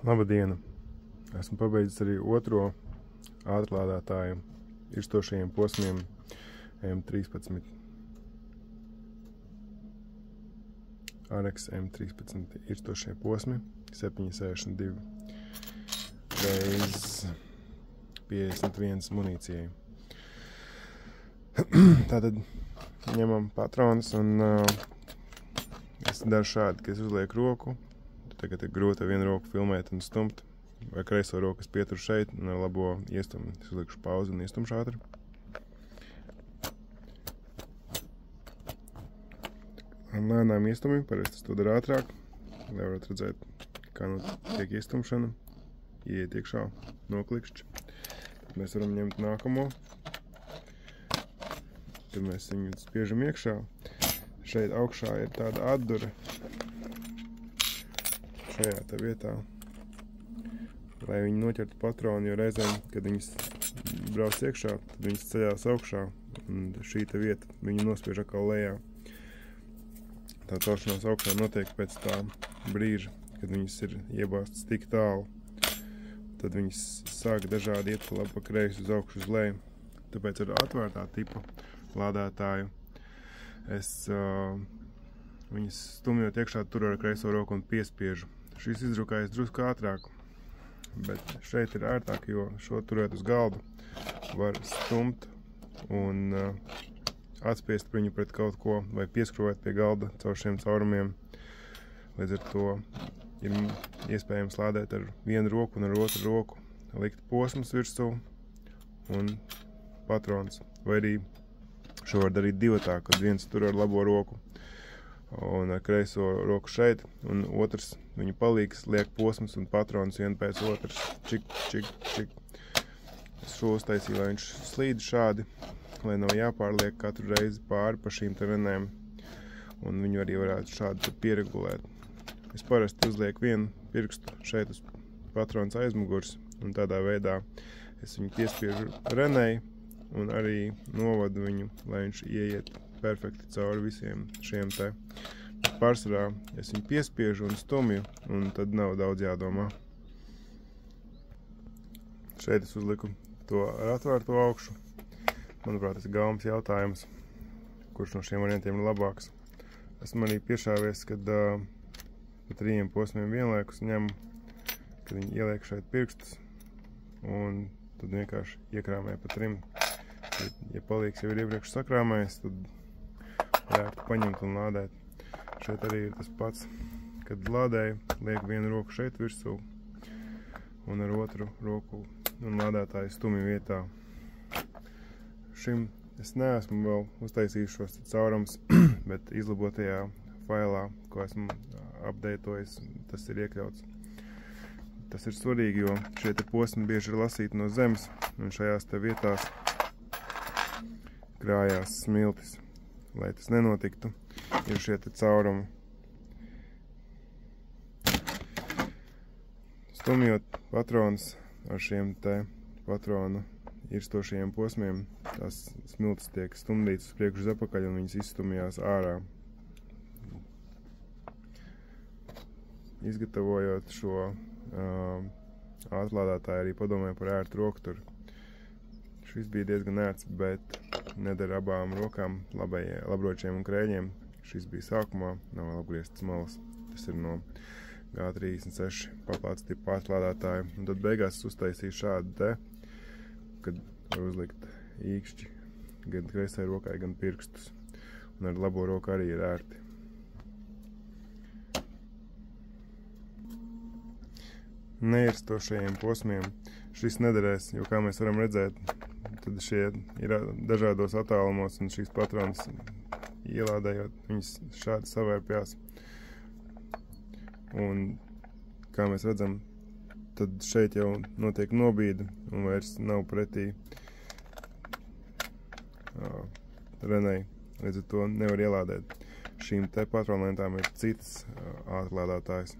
Labdien! Esmu pabeidzis arī otro ātrlādētāju irstošajiem posmiem M13. Arex M13 irstošie posmi 7,62 reiz 51 munīcijai. Tātad ņemam patronus un es daru šādi, ka es uzlieku roku. Tagad ir grūti ar vienu roku filmēt un stumt. Vai kreiso roku es pieturu šeit un ar labo iestumu. Es uzlikšu pauzi un iestumšu ātri. Ar lēnām iestumiem, parasti es to daru ātrāk, lai varat redzēt, kā notiek iestumšana. Ieiet iekšā, noklikšķi. Tad mēs varam ņemt nākamo. Tad mēs viņu spiežam iekšā. Šeit augšā ir tāda atdure. Šajā tā vietā, lai viņi noķertu patronu, jo reizēm, kad viņas brauc iekšā, tad viņas ceļās augšā, un šī te vieta viņu nospiež atkal lejā. Tā celšanās augšā notiek pēc tā brīža, kad viņas ir iebāztas tik tālu, tad viņas sāk dažādi iet pa labi pa kreisi uz augšu uz leju. Tāpēc ar atvērtā tipa lādētāju es viņas stumjot iekšā tur ar kreiso roku un piespiežu. Šis izdrukājas drusku ātrāk, bet šeit ir ērtāk, jo šo turēt uz galdu var stumt un atspiest viņu pret kaut ko vai pieskrūvēt pie galda caur šiem caurumiem. Līdz ar to ir iespējams lādēt ar vienu roku un ar otru roku, likt posmus virsū un patrons. Vai arī šo var darīt divatā, kad viens tur ar labo roku un ar kreiso roku šeit, un otrs viņu palīgs, liek posmus un patrons vien pēc otras. Čik, čik, čik. Es šo uztaisīju, lai viņš slīd šādi, lai nav jāpārliek katru reizi pāri pa šīm te renēm, un viņu arī varētu šādi pieregulēt. Es parasti uzlieku vienu pirkstu šeit uz patrons aizmugurs, un tādā veidā es viņu piespiežu renēji, un arī novadu viņu, lai viņš ieiet perfekti cauri visiem šiem te. Pārsvarā es viņu piespiežu un stumju, un tad nav daudz jādomā. Šeit es uzliku to ar atvērto augšu. Manuprāt, tas ir gaumas jautājums, kurš no šiem variantiem ir labāks. Esmu arī piešāvies, kad pa 3 posmiem vienlaikus ņemu, kad viņi ieliek šeit pirkstus, un tad vienkārši iekrāmē pa 3. Ja palīgs jau ir iepriekš sakrāmējis, tad varētu paņemt un lādēt. Šeit arī ir tas pats, kad lādēju, lieku vienu roku šeit virsū un ar otru roku un lādētāju stumju vietā. Šim es neesmu vēl uztaisījis šos caurums, bet izlabotajā failā, ko esmu updatojis, tas ir iekļauts. Tas ir svarīgi, jo šie te posmi bieži ir lasīti no zemes, un šajās te vietās krājās smiltis. Lai tas nenotiktu, ir šie te caurumi. Stumjot patronus ar šiem te patronu irstošajiem posmiem, tās smiltis tiek stumdītas uz priekšu uz apakaļ un viņas izstumjās ārā. Izgatavojot šo ātrlādētāju arī padomāju par ērtu rokturu. Šis bija diezgan ērts, bet nedara abām rokām, labročiem un krēļiem. Šis bija sākumā, nav apgrieztas malas. Tas ir no G36 paplātes tipa ātrlādētāja. Un tad beigās es uztaisīju šādu te, kad var uzlikt īkšķi gan kreisai rokai, gan pirkstus. Un ar labo roku arī ir ērti. Neirstošajiem posmiem šis nederēs, jo kā mēs varam redzēt, tad šie ir dažādos attālumos un šīs patronas ielādējot, viņas šādi savērpjās. Un kā mēs redzam, tad šeit jau notiek nobīde un vairs nav pretī renei, līdz ar to nevar ielādēt. Šīm te patronlentām ir citas ātrlādētājs.